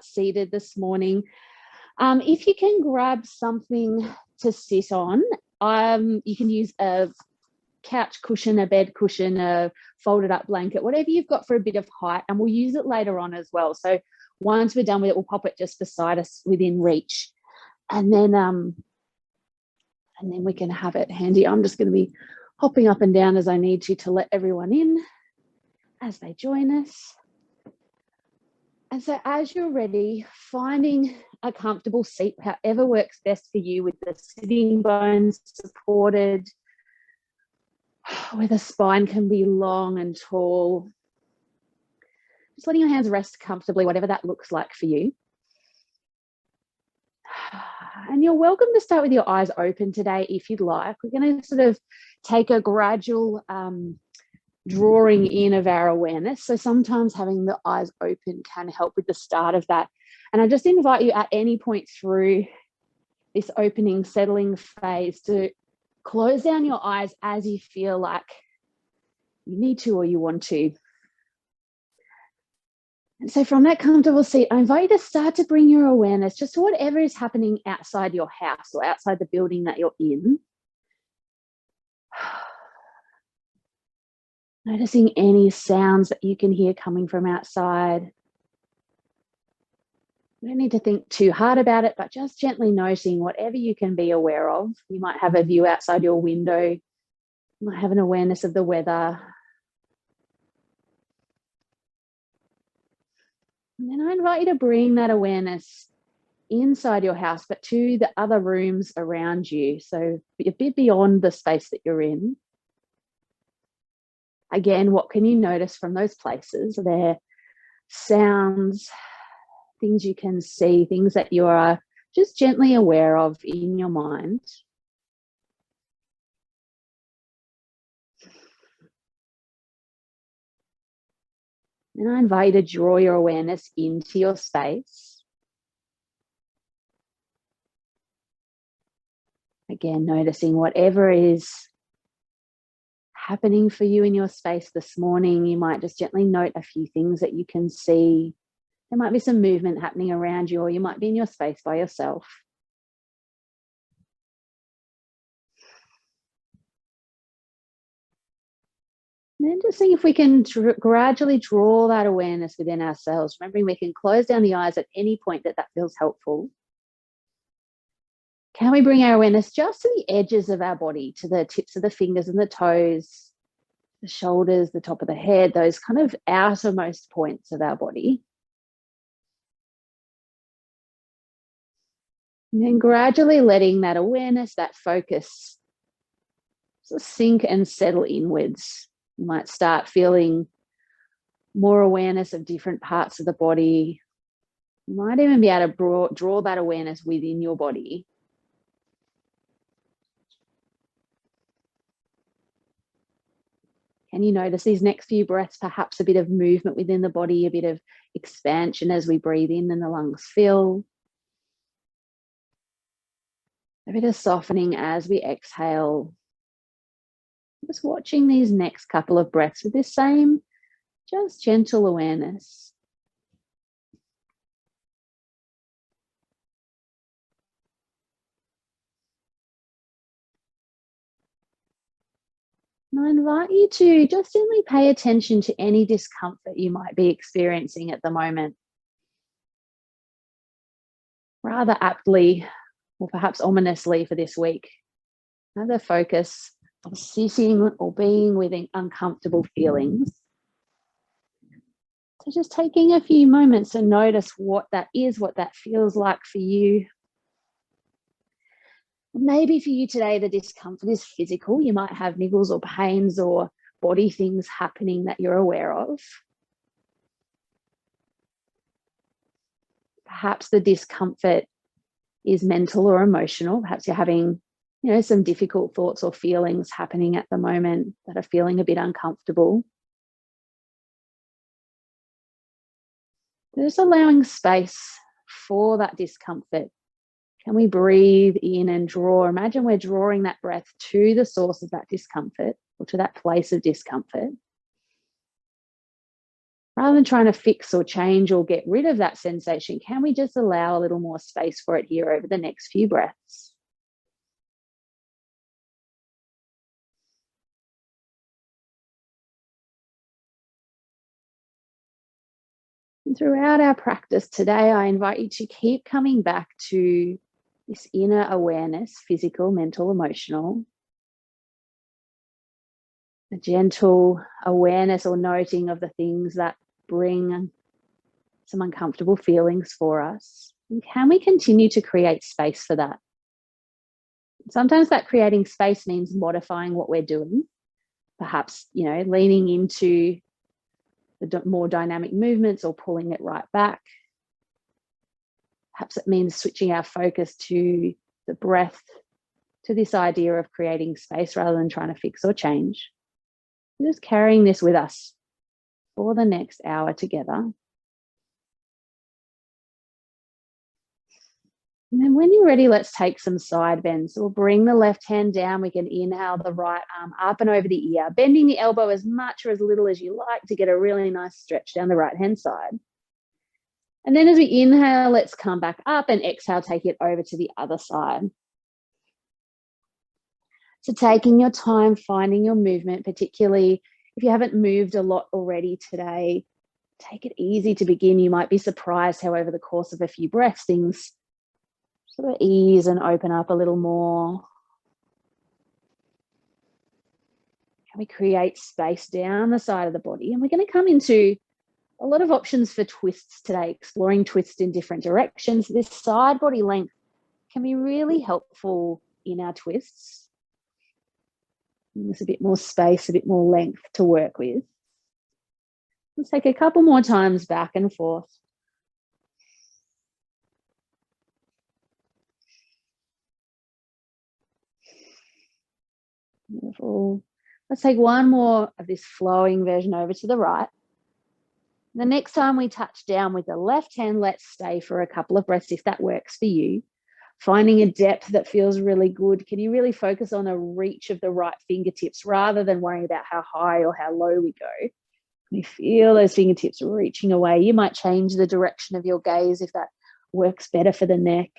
start seated this morning. If you can grab something to sit on, you can use a couch cushion, a bed cushion, a folded up blanket, whatever you've got for a bit of height, and we'll use it later on as well. So once we're done with it, we'll pop it just beside us within reach, and then we can have it handy. I'm just going to be hopping up and down as I need to let everyone in as they join us. And so as you're ready, finding a comfortable seat, however works best for you, with the sitting bones supported, where the spine can be long and tall. Just letting your hands rest comfortably, whatever that looks like for you. And you're welcome to start with your eyes open today if you'd like. We're going to sort of take a gradual drawing in of our awareness. So sometimes having the eyes open can help with the start of that. And I just invite you at any point through this opening, settling phase to close down your eyes as you feel like you need to or you want to. And so from that comfortable seat, I invite you to start to bring your awareness just to whatever is happening outside your house or outside the building that you're in. Noticing any sounds that you can hear coming from outside. You don't need to think too hard about it, but just gently noticing whatever you can be aware of. You might have a view outside your window. You might have an awareness of the weather. And then I invite you to bring that awareness inside your house, but to the other rooms around you. So a bit beyond the space that you're in. Again, what can you notice from those places? Are there sounds, things you can see, things that you are just gently aware of in your mind? And I invite you to draw your awareness into your space. Again, noticing whatever is happening for you in your space this morning. You might just gently note a few things that you can see. There might be some movement happening around you, or you might be in your space by yourself. And then just seeing if we can gradually draw that awareness within ourselves. Remembering we can close down the eyes at any point that feels helpful. Can we bring our awareness just to the edges of our body, to the tips of the fingers and the toes, the shoulders, the top of the head, those kind of outermost points of our body? And then gradually letting that awareness, that focus, sort of sink and settle inwards. You might start feeling more awareness of different parts of the body. You might even be able to draw that awareness within your body. Can you notice these next few breaths, perhaps a bit of movement within the body, a bit of expansion as we breathe in and the lungs fill. A bit of softening as we exhale. Just watching these next couple of breaths with this same, just gentle awareness. And I invite you to just gently pay attention to any discomfort you might be experiencing at the moment. Rather aptly, or perhaps ominously for this week, have the focus of sitting or being with uncomfortable feelings. So just taking a few moments to notice what that is, what that feels like for you. Maybe for you today, the discomfort is physical. You might have niggles or pains or body things happening that you're aware of. Perhaps the discomfort is mental or emotional. Perhaps you're having, some difficult thoughts or feelings happening at the moment that are feeling a bit uncomfortable. Just allowing space for that discomfort. Can we breathe in and draw? Imagine we're drawing that breath to the source of that discomfort, or to that place of discomfort. Rather than trying to fix or change or get rid of that sensation, can we just allow a little more space for it here over the next few breaths? And throughout our practice today, I invite you to keep coming back to this inner awareness, physical, mental, emotional, a gentle awareness or noting of the things that bring some uncomfortable feelings for us. And can we continue to create space for that? Sometimes that creating space means modifying what we're doing, perhaps, leaning into the more dynamic movements or pulling it right back. Perhaps it means switching our focus to the breath, to this idea of creating space rather than trying to fix or change. Just carrying this with us for the next hour together. And then when you're ready, let's take some side bends. So we'll bring the left hand down. We can inhale the right arm up and over the ear, bending the elbow as much or as little as you like to get a really nice stretch down the right hand side. And then as we inhale, let's come back up, and exhale, take it over to the other side. So taking your time, finding your movement, particularly if you haven't moved a lot already today, take it easy to begin. You might be surprised how over the course of a few breaths, things sort of ease and open up a little more. Can we create space down the side of the body? And we're going to come into a lot of options for twists today, exploring twists in different directions. This side body length can be really helpful in our twists. There's a bit more space, a bit more length to work with. Let's take a couple more times back and forth. Beautiful. Let's take one more of this flowing version over to the right. The next time we touch down with the left hand, let's stay for a couple of breaths if that works for you. Finding a depth that feels really good. Can you really focus on a reach of the right fingertips rather than worrying about how high or how low we go? Can you feel those fingertips reaching away? You might change the direction of your gaze if that works better for the neck.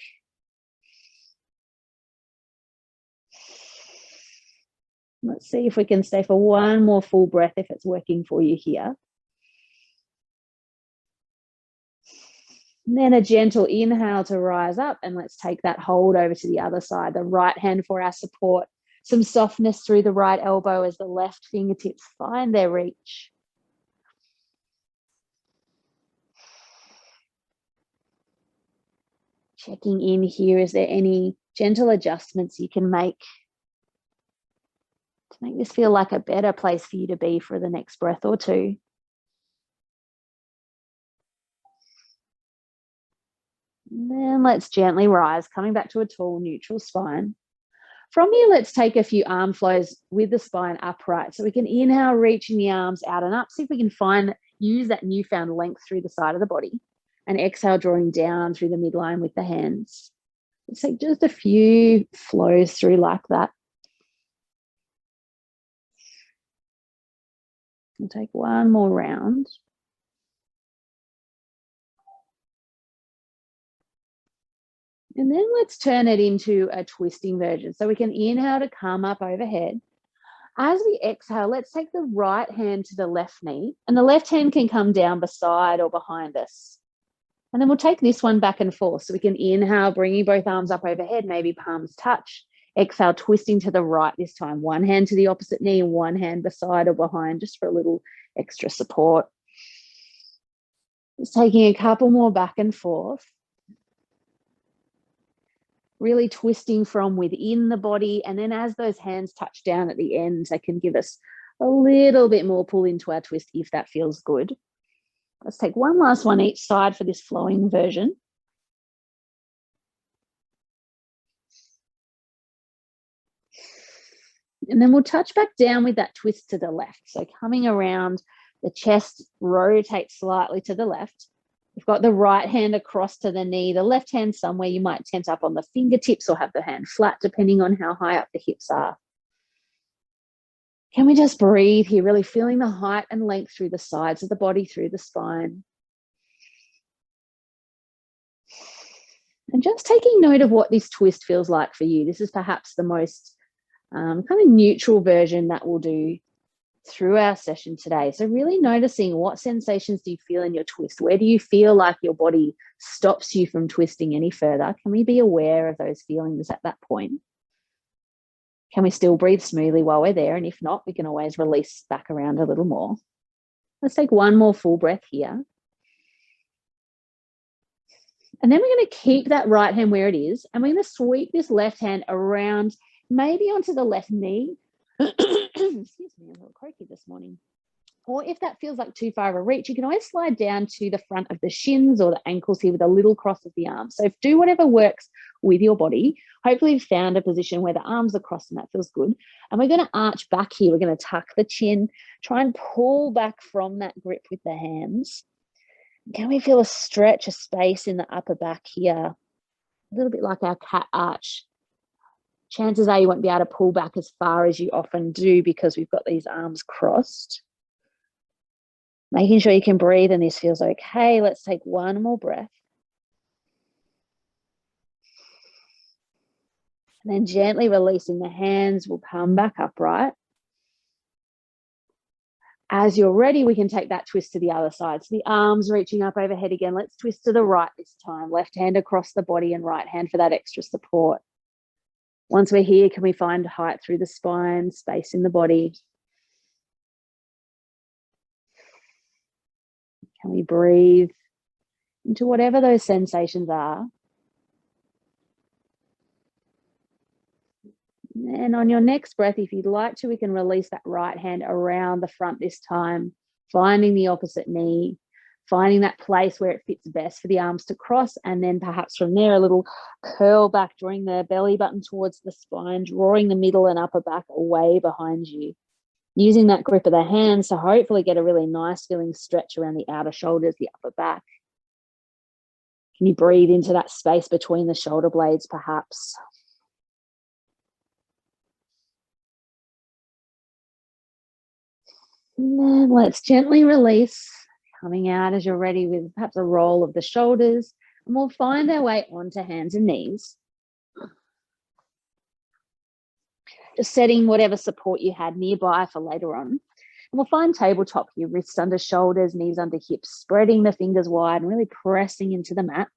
Let's see if we can stay for one more full breath if it's working for you here. And then a gentle inhale to rise up, and let's take that hold over to the other side. The right hand for our support. Some softness through the right elbow as the left fingertips find their reach. Checking in here, is there any gentle adjustments you can make to make this feel like a better place for you to be for the next breath or two? And then let's gently rise, coming back to a tall, neutral spine. From here, let's take a few arm flows with the spine upright. So we can inhale, reaching the arms out and up. See if we can use that newfound length through the side of the body. And exhale, drawing down through the midline with the hands. Let's take just a few flows through like that. We'll take one more round. And then let's turn it into a twisting version. So we can inhale to come up overhead. As we exhale, let's take the right hand to the left knee, and the left hand can come down beside or behind us. And then we'll take this one back and forth. So we can inhale, bringing both arms up overhead, maybe palms touch. Exhale, twisting to the right this time. One hand to the opposite knee and one hand beside or behind, just for a little extra support. Just taking a couple more back and forth. Really twisting from within the body. And then as those hands touch down at the ends, they can give us a little bit more pull into our twist if that feels good. Let's take one last one each side for this flowing version. And then we'll touch back down with that twist to the left. So coming around, the chest rotates slightly to the left. We've got the right hand across to the knee, the left hand somewhere. You might tent up on the fingertips or have the hand flat, depending on how high up the hips are. Can we just breathe here, really feeling the height and length through the sides of the body, through the spine. And just taking note of what this twist feels like for you. This is perhaps the most kind of neutral version that we'll do through our session today. So really noticing what sensations do you feel in your twist? Where do you feel like your body stops you from twisting any further? Can we be aware of those feelings at that point? Can we still breathe smoothly while we're there? And if not, we can always release back around a little more. Let's take one more full breath here. And then we're going to keep that right hand where it is. And we're going to sweep this left hand around, maybe onto the left knee. Excuse me, I'm a little croaky this morning. Or if that feels like too far of a reach, you can always slide down to the front of the shins or the ankles here with a little cross of the arms. So do whatever works with your body. Hopefully you've found a position where the arms are crossed and that feels good. And we're going to arch back here. We're going to tuck the chin, try and pull back from that grip with the hands. Can we feel a stretch, a space in the upper back here? A little bit like our cat arch. Chances are you won't be able to pull back as far as you often do because we've got these arms crossed. Making sure you can breathe and this feels okay. Let's take one more breath. And then gently releasing the hands, we'll come back upright. As you're ready, we can take that twist to the other side. So the arms reaching up overhead again. Let's twist to the right this time. Left hand across the body and right hand for that extra support. Once we're here, can we find height through the spine, space in the body? Can we breathe into whatever those sensations are? And on your next breath, if you'd like to, we can release that right hand around the front this time, finding the opposite knee, finding that place where it fits best for the arms to cross, and then perhaps from there, a little curl back, drawing the belly button towards the spine, drawing the middle and upper back away behind you. Using that grip of the hands to hopefully get a really nice feeling stretch around the outer shoulders, the upper back. Can you breathe into that space between the shoulder blades, perhaps? And then let's gently release, coming out as you're ready with perhaps a roll of the shoulders, and we'll find our way onto hands and knees. Just setting whatever support you had nearby for later on. And we'll find tabletop here, wrists under shoulders, knees under hips, spreading the fingers wide and really pressing into the mat.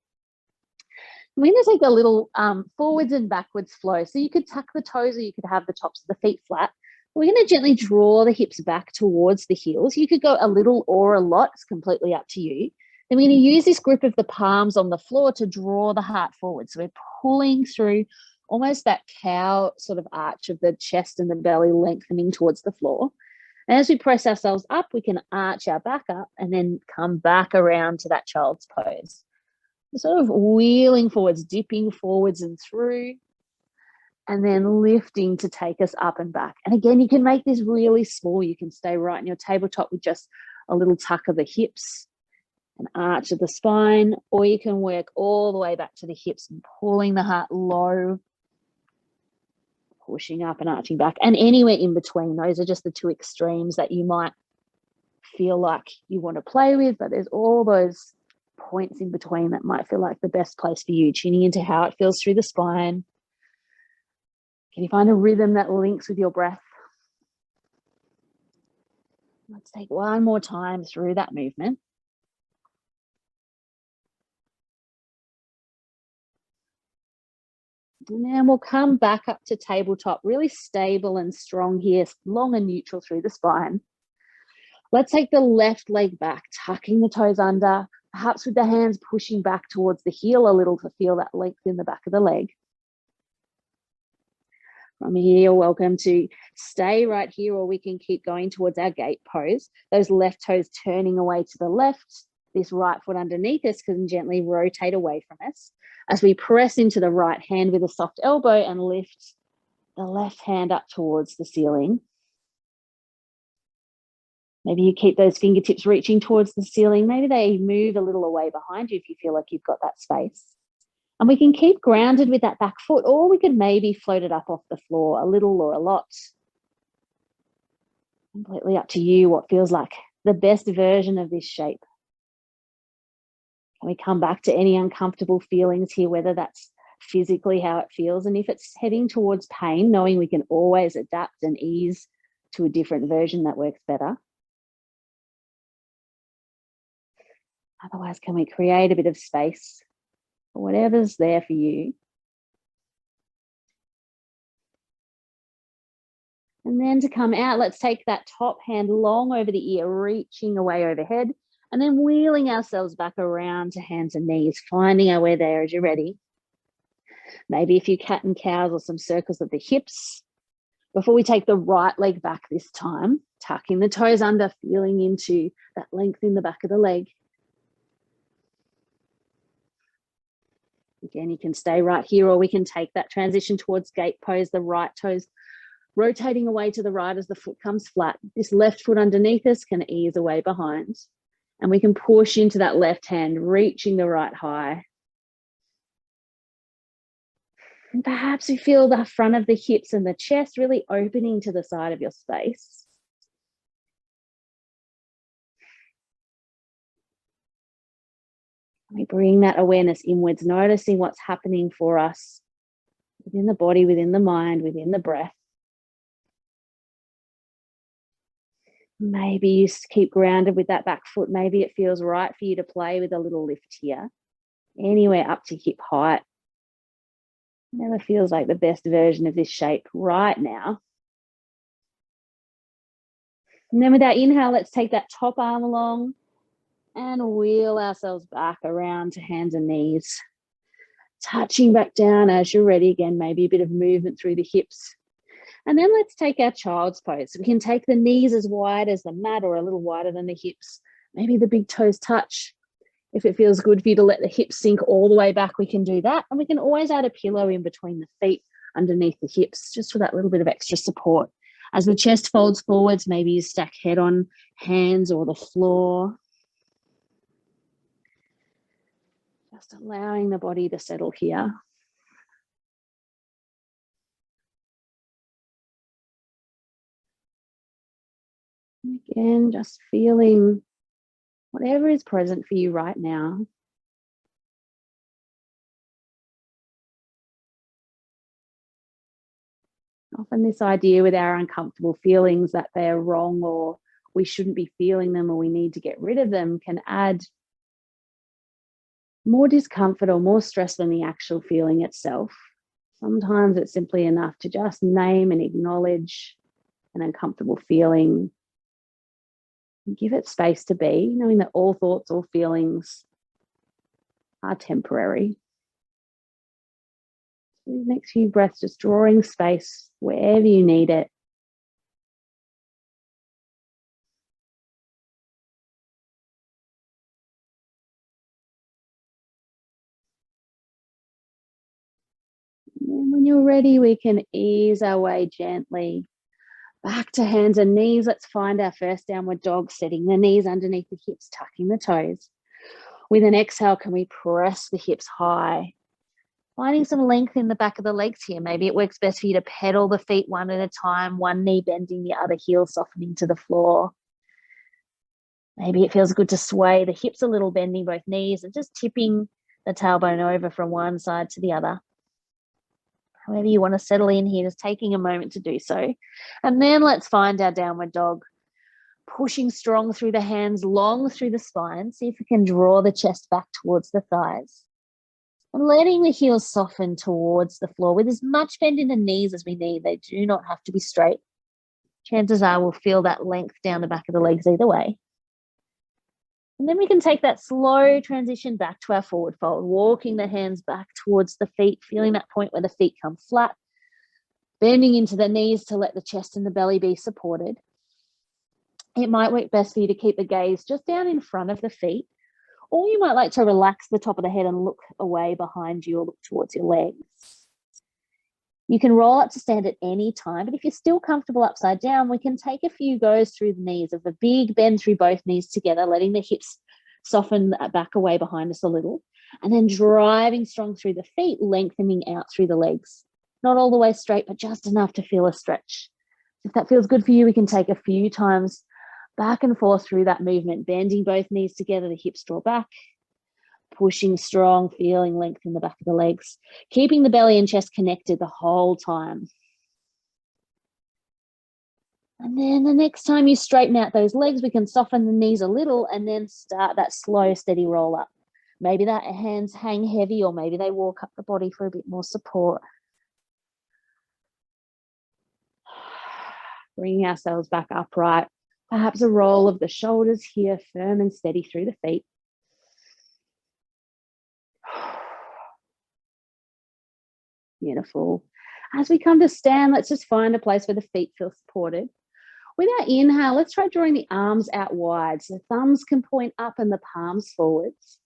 And we're going to take a little forwards and backwards flow. So you could tuck the toes or you could have the tops of the feet flat. We're going to gently draw the hips back towards the heels. You could go a little or a lot. It's completely up to you. Then we're going to use this grip of the palms on the floor to draw the heart forward. So we're pulling through almost that cow sort of arch of the chest and the belly lengthening towards the floor. And as we press ourselves up, we can arch our back up and then come back around to that child's pose. We're sort of wheeling forwards, dipping forwards and through, and then lifting to take us up and back. And again, you can make this really small. You can stay right in your tabletop with just a little tuck of the hips, an arch of the spine, or you can work all the way back to the hips and pulling the heart low, pushing up and arching back, and anywhere in between. Those are just the two extremes that you might feel like you want to play with, but there's all those points in between that might feel like the best place for you, tuning into how it feels through the spine. Can you find a rhythm that links with your breath? Let's take one more time through that movement. And then we'll come back up to tabletop, really stable and strong here, long and neutral through the spine. Let's take the left leg back, tucking the toes under, perhaps with the hands pushing back towards the heel a little to feel that length in the back of the leg. From here, you're welcome to stay right here, or we can keep going towards our gate pose. Those left toes turning away to the left. This right foot underneath us can gently rotate away from us as we press into the right hand with a soft elbow and lift the left hand up towards the ceiling. Maybe you keep those fingertips reaching towards the ceiling. Maybe they move a little away behind you if you feel like you've got that space. And we can keep grounded with that back foot, or we could maybe float it up off the floor a little or a lot. Completely up to you what feels like the best version of this shape. Can we come back to any uncomfortable feelings here, whether that's physically how it feels, and if it's heading towards pain, knowing we can always adapt and ease to a different version that works better. Otherwise, can we create a bit of space for whatever's there for you? And then to come out, let's take that top hand long over the ear, reaching away overhead, and then wheeling ourselves back around to hands and knees, finding our way there as you're ready. Maybe a few cat and cows or some circles of the hips. Before we take the right leg back this time, tucking the toes under, feeling into that length in the back of the leg. Again, you can stay right here, or we can take that transition towards gate pose, the right toes rotating away to the right as the foot comes flat. This left foot underneath us can ease away behind. And we can push into that left hand, reaching the right high. And perhaps you feel the front of the hips and the chest really opening to the side of your space. We bring that awareness inwards, noticing what's happening for us within the body, within the mind, within the breath. Maybe you keep grounded with that back foot. Maybe it feels right for you to play with a little lift here, anywhere up to hip height. Never feels like the best version of this shape right now. And then with our inhale, let's take that top arm along and wheel ourselves back around to hands and knees. Touching back down as you're ready. Again, maybe a bit of movement through the hips. And then let's take our child's pose. We can take the knees as wide as the mat or a little wider than the hips. Maybe the big toes touch. If it feels good for you to let the hips sink all the way back, we can do that. And we can always add a pillow in between the feet underneath the hips, just for that little bit of extra support. As the chest folds forwards, maybe you stack head on hands or the floor. Just allowing the body to settle here. Again, just feeling whatever is present for you right now. Often this idea with our uncomfortable feelings that they're wrong or we shouldn't be feeling them or we need to get rid of them can add more discomfort or more stress than the actual feeling itself. Sometimes it's simply enough to just name and acknowledge an uncomfortable feeling. Give it space to be, knowing that all thoughts, all feelings are temporary. So these next few breaths, just drawing space wherever you need it. And when you're ready, we can ease our way gently back to hands and knees. Let's find our first downward dog, setting the knees underneath the hips, tucking the toes. With an exhale, can we press the hips high? Finding some length in the back of the legs here. Maybe it works best for you to pedal the feet one at a time, one knee bending, the other heel softening to the floor. Maybe it feels good to sway the hips a little, bending both knees and just tipping the tailbone over from one side to the other. However you want to settle in here, just taking a moment to do so. And then let's find our downward dog. Pushing strong through the hands, long through the spine. See if we can draw the chest back towards the thighs. And letting the heels soften towards the floor with as much bend in the knees as we need. They do not have to be straight. Chances are we'll feel that length down the back of the legs either way. And then we can take that slow transition back to our forward fold, walking the hands back towards the feet, feeling that point where the feet come flat, bending into the knees to let the chest and the belly be supported. It might work best for you to keep the gaze just down in front of the feet, or you might like to relax the top of the head and look away behind you or look towards your legs. You can roll up to stand at any time, but if you're still comfortable upside down, we can take a few goes through the knees of a big bend through both knees together, letting the hips soften back away behind us a little, and then driving strong through the feet, lengthening out through the legs. Not all the way straight, but just enough to feel a stretch. If that feels good for you, we can take a few times back and forth through that movement, bending both knees together, the hips draw back, pushing strong, feeling length in the back of the legs, keeping the belly and chest connected the whole time. And then the next time you straighten out those legs, we can soften the knees a little and then start that slow, steady roll up. Maybe that hands hang heavy, or maybe they walk up the body for a bit more support. Bringing ourselves back upright. Perhaps a roll of the shoulders here, firm and steady through the feet. Beautiful. As we come to stand, let's just find a place where the feet feel supported. With our inhale, let's try drawing the arms out wide. So thumbs can point up and the palms forwards.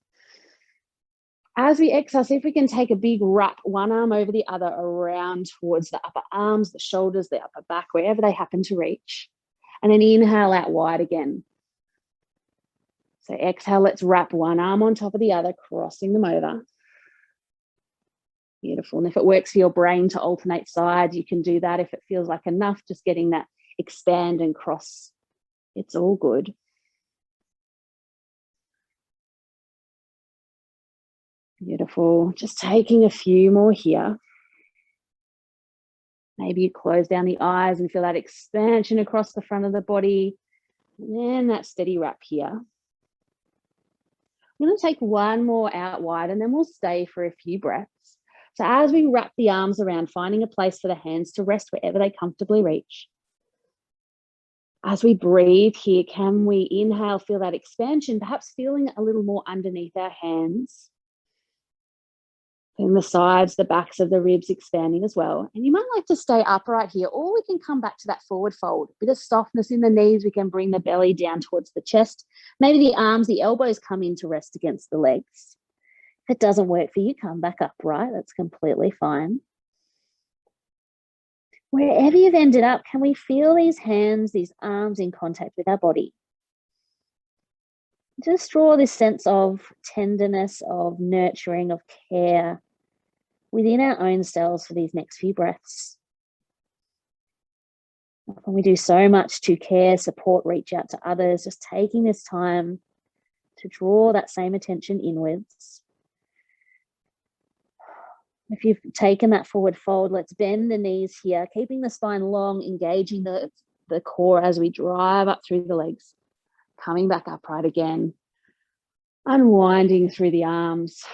As we exhale, see if we can take a big wrap, one arm over the other, around towards the upper arms, the shoulders, the upper back, wherever they happen to reach. And then inhale out wide again. So exhale, let's wrap one arm on top of the other, crossing them over. Beautiful. And if it works for your brain to alternate sides, you can do that. If it feels like enough, just getting that expand and cross, it's all good. Beautiful. Just taking a few more here. Maybe you close down the eyes and feel that expansion across the front of the body. And then that steady wrap here. I'm going to take one more out wide and then we'll stay for a few breaths. So as we wrap the arms around, finding a place for the hands to rest wherever they comfortably reach. As we breathe here, can we inhale, feel that expansion, perhaps feeling a little more underneath our hands. And the sides, the backs of the ribs expanding as well. And you might like to stay upright here, or we can come back to that forward fold. A bit of softness in the knees, we can bring the belly down towards the chest. Maybe the arms, the elbows come in to rest against the legs. If it doesn't work for you, come back upright. That's completely fine. Wherever you've ended up, can we feel these hands, these arms in contact with our body? Just draw this sense of tenderness, of nurturing, of care within our own selves for these next few breaths. Often we do so much to care, support, reach out to others, just taking this time to draw that same attention inwards. If you've taken that forward fold, let's bend the knees here, keeping the spine long, engaging the core as we drive up through the legs. Coming back upright again, unwinding through the arms.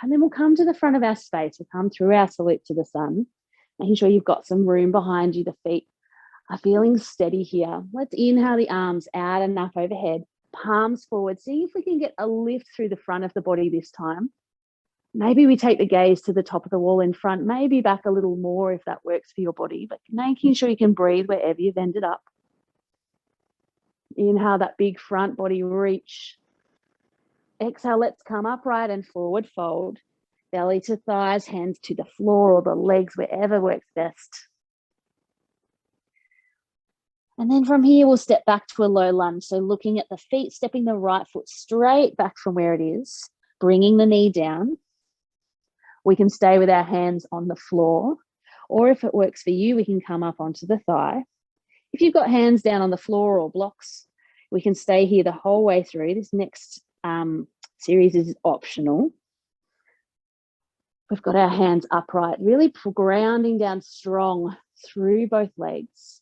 And then we'll come to the front of our space. We'll come through our salute to the sun, making sure you've got some room behind you. The feet are feeling steady here. Let's inhale the arms out and up overhead, palms forward. See if we can get a lift through the front of the body this time. Maybe we take the gaze to the top of the wall in front, maybe back a little more if that works for your body, but making sure you can breathe wherever you've ended up. Inhale that big front body reach. Exhale, let's come upright and forward fold. Belly to thighs, hands to the floor or the legs, wherever works best. And then from here, we'll step back to a low lunge. So looking at the feet, stepping the right foot straight back from where it is, bringing the knee down. We can stay with our hands on the floor, or if it works for you, we can come up onto the thigh. If you've got hands down on the floor or blocks, we can stay here the whole way through. This next series is optional. We've got our hands upright, really grounding down strong through both legs.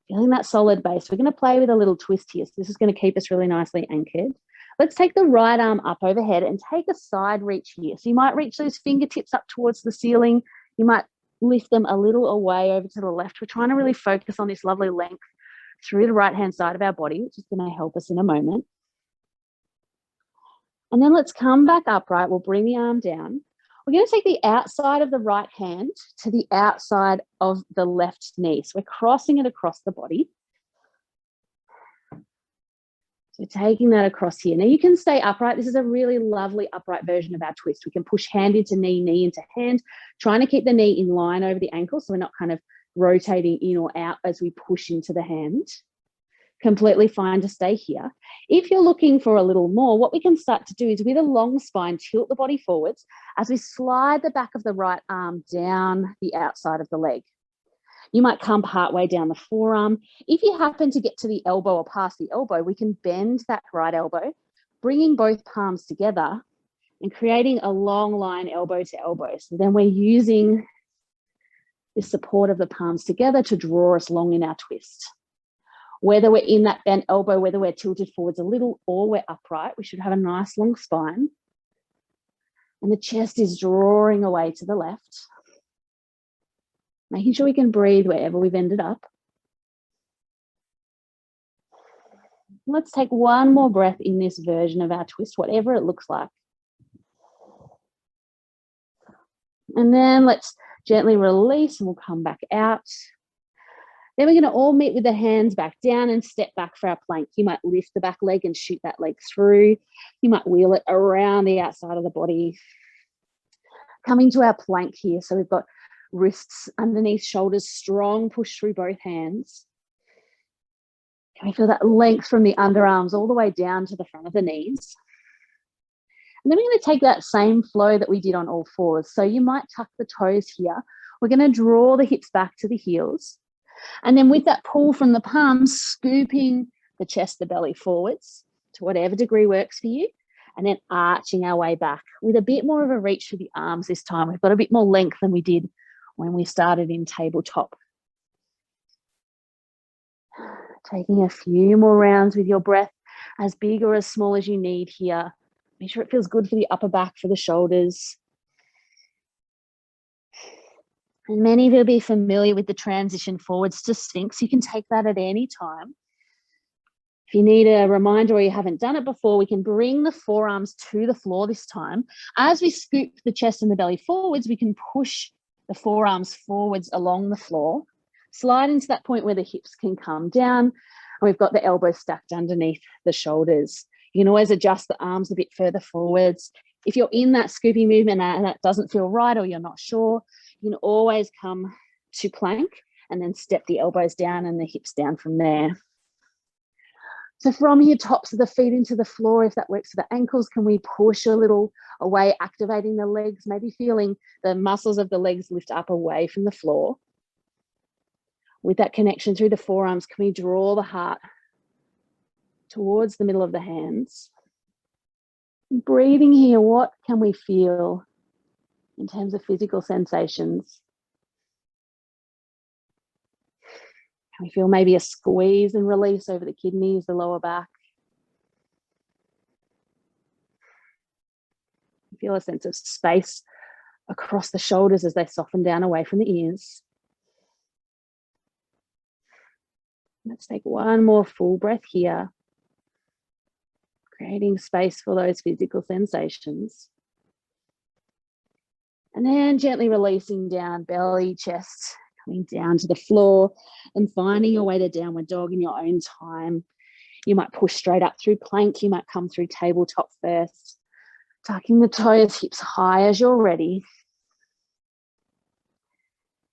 Feeling that solid base. We're going to play with a little twist here. So this is going to keep us really nicely anchored. Let's take the right arm up overhead and take a side reach here. So you might reach those fingertips up towards the ceiling. You might lift them a little away over to the left. We're trying to really focus on this lovely length through the right-hand side of our body, which is going to help us in a moment. And then let's come back upright. We'll bring the arm down. We're going to take the outside of the right hand to the outside of the left knee. So we're crossing it across the body. So taking that across here. Now you can stay upright. This is a really lovely upright version of our twist. We can push hand into knee, knee into hand, trying to keep the knee in line over the ankle so we're not kind of rotating in or out as we push into the hand. Completely fine to stay here. If you're looking for a little more, what we can start to do is with a long spine, tilt the body forwards as we slide the back of the right arm down the outside of the leg. You might come partway down the forearm. If you happen to get to the elbow or past the elbow, we can bend that right elbow, bringing both palms together and creating a long line elbow to elbow. So then we're using the support of the palms together to draw us long in our twist. Whether we're in that bent elbow, whether we're tilted forwards a little or we're upright, we should have a nice long spine. And the chest is drawing away to the left, making sure we can breathe wherever we've ended up. Let's take one more breath in this version of our twist, whatever it looks like. And then let's gently release and we'll come back out. Then we're going to all meet with the hands back down and step back for our plank. You might lift the back leg and shoot that leg through. You might wheel it around the outside of the body. Coming to our plank here. So we've got wrists underneath shoulders, strong push through both hands. Can we feel that length from the underarms all the way down to the front of the knees? And then we're going to take that same flow that we did on all fours. So you might tuck the toes here. We're going to draw the hips back to the heels. And then with that pull from the palms, scooping the chest, the belly forwards to whatever degree works for you. And then arching our way back with a bit more of a reach for the arms this time. We've got a bit more length than we did when we started in tabletop. Taking a few more rounds with your breath, as big or as small as you need here. Make sure it feels good for the upper back, for the shoulders. And many of you will be familiar with the transition forwards to Sphinx. You can take that at any time. If you need a reminder or you haven't done it before, we can bring the forearms to the floor this time. As we scoop the chest and the belly forwards, we can push the forearms forwards along the floor, slide into that point where the hips can come down, and we've got the elbows stacked underneath the shoulders. You can always adjust the arms a bit further forwards. If you're in that scooping movement and that doesn't feel right or you're not sure, you can always come to plank and then step the elbows down and the hips down from there. So from here, tops of the feet into the floor, if that works for the ankles, can we push a little away, activating the legs, maybe feeling the muscles of the legs lift up away from the floor. With that connection through the forearms, can we draw the heart towards the middle of the hands? Breathing here, what can we feel in terms of physical sensations? Can we feel maybe a squeeze and release over the kidneys, the lower back? Feel a sense of space across the shoulders as they soften down away from the ears. Let's take one more full breath here, creating space for those physical sensations. And then gently releasing down, belly, chest, coming down to the floor and finding your way to downward dog in your own time. You might push straight up through plank. You might come through tabletop first. Tucking the toes, hips high as you're ready.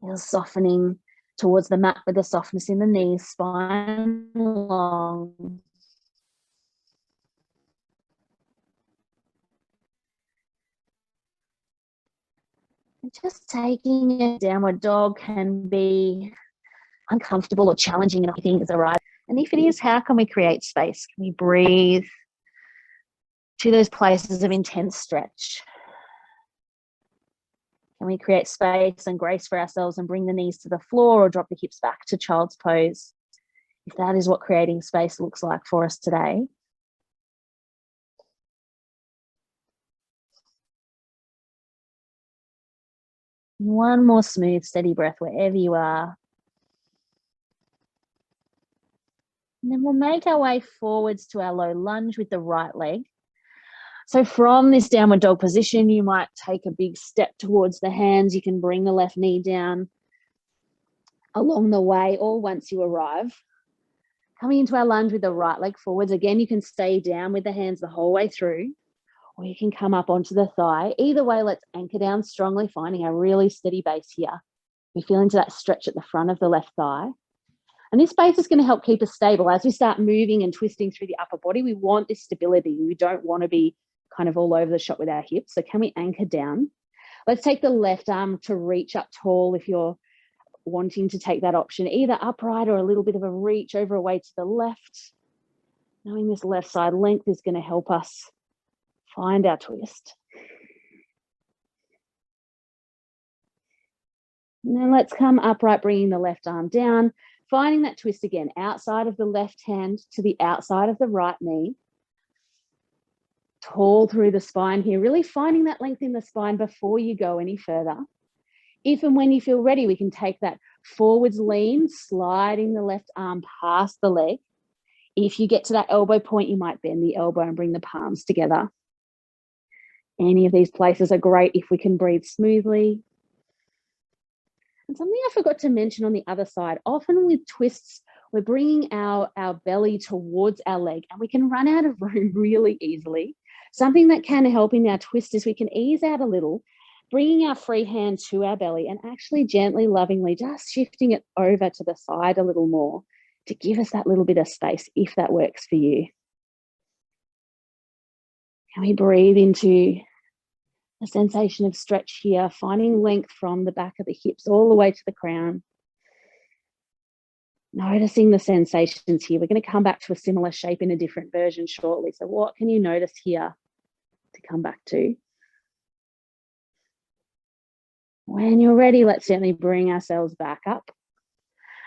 You're softening towards the mat with the softness in the knees, spine long. And just taking a downward dog can be uncomfortable or challenging and everything is arrived. And if it is, how can we create space? Can we breathe to those places of intense stretch? Can we create space and grace for ourselves and bring the knees to the floor or drop the hips back to child's pose? If that is what creating space looks like for us today. One more smooth, steady breath wherever you are. And then we'll make our way forwards to our low lunge with the right leg. So from this downward dog position, you might take a big step towards the hands. You can bring the left knee down along the way or once you arrive. Coming into our lunge with the right leg forwards. Again, you can stay down with the hands the whole way through, or you can come up onto the thigh. Either way, let's anchor down strongly, finding a really steady base here. We feel into that stretch at the front of the left thigh. And this base is going to help keep us stable. As we start moving and twisting through the upper body, we want this stability. We don't want to be kind of all over the shop with our hips. So can we anchor down? Let's take the left arm to reach up tall if you're wanting to take that option, either upright or a little bit of a reach over away to the left. Knowing this left side length is going to help us find our twist. And then let's come upright, bringing the left arm down, finding that twist again, outside of the left hand to the outside of the right knee. Tall through the spine here, really finding that length in the spine before you go any further. If and when you feel ready, we can take that forwards lean, sliding the left arm past the leg. If you get to that elbow point, you might bend the elbow and bring the palms together. Any of these places are great if we can breathe smoothly. And something I forgot to mention on the other side, often with twists, we're bringing our belly towards our leg and we can run out of room really easily. Something that can help in our twist is we can ease out a little, bringing our free hand to our belly and actually gently, lovingly just shifting it over to the side a little more to give us that little bit of space if that works for you. Can we breathe into a sensation of stretch here, finding length from the back of the hips all the way to the crown. Noticing the sensations here. We're going to come back to a similar shape in a different version shortly. So what can you notice here to come back to? When you're ready, let's gently bring ourselves back up.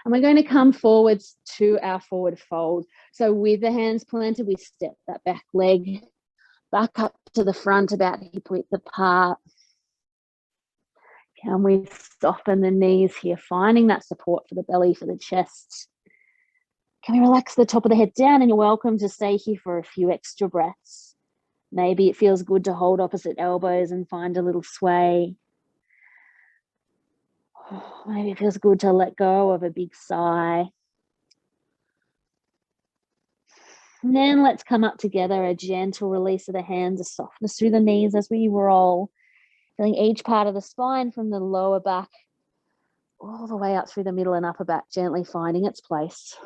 And we're going to come forwards to our forward fold. So with the hands planted, we step that back leg back up to the front, about hip width apart. Can we soften the knees here, finding that support for the belly, for the chest? Can we relax the top of the head down? And you're welcome to stay here for a few extra breaths. Maybe it feels good to hold opposite elbows and find a little sway. Maybe it feels good to let go of a big sigh. And then let's come up together, a gentle release of the hands, a softness through the knees as we roll, feeling each part of the spine from the lower back all the way up through the middle and upper back, gently finding its place.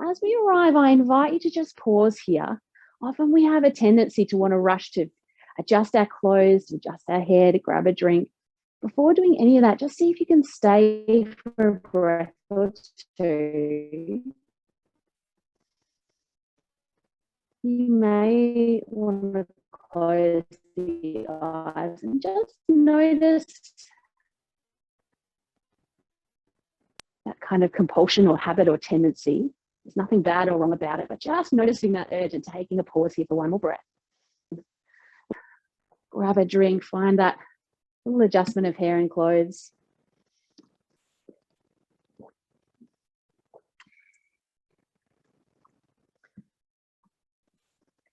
As we arrive, I invite you to just pause here. Often we have a tendency to want to rush to adjust our clothes, to adjust our hair, to grab a drink. Before doing any of that, just see if you can stay for a breath or two. You may want to close the eyes and just notice that kind of compulsion or habit or tendency. There's nothing bad or wrong about it, but just noticing that urge and taking a pause here for one more breath. Grab a drink, find that little adjustment of hair and clothes.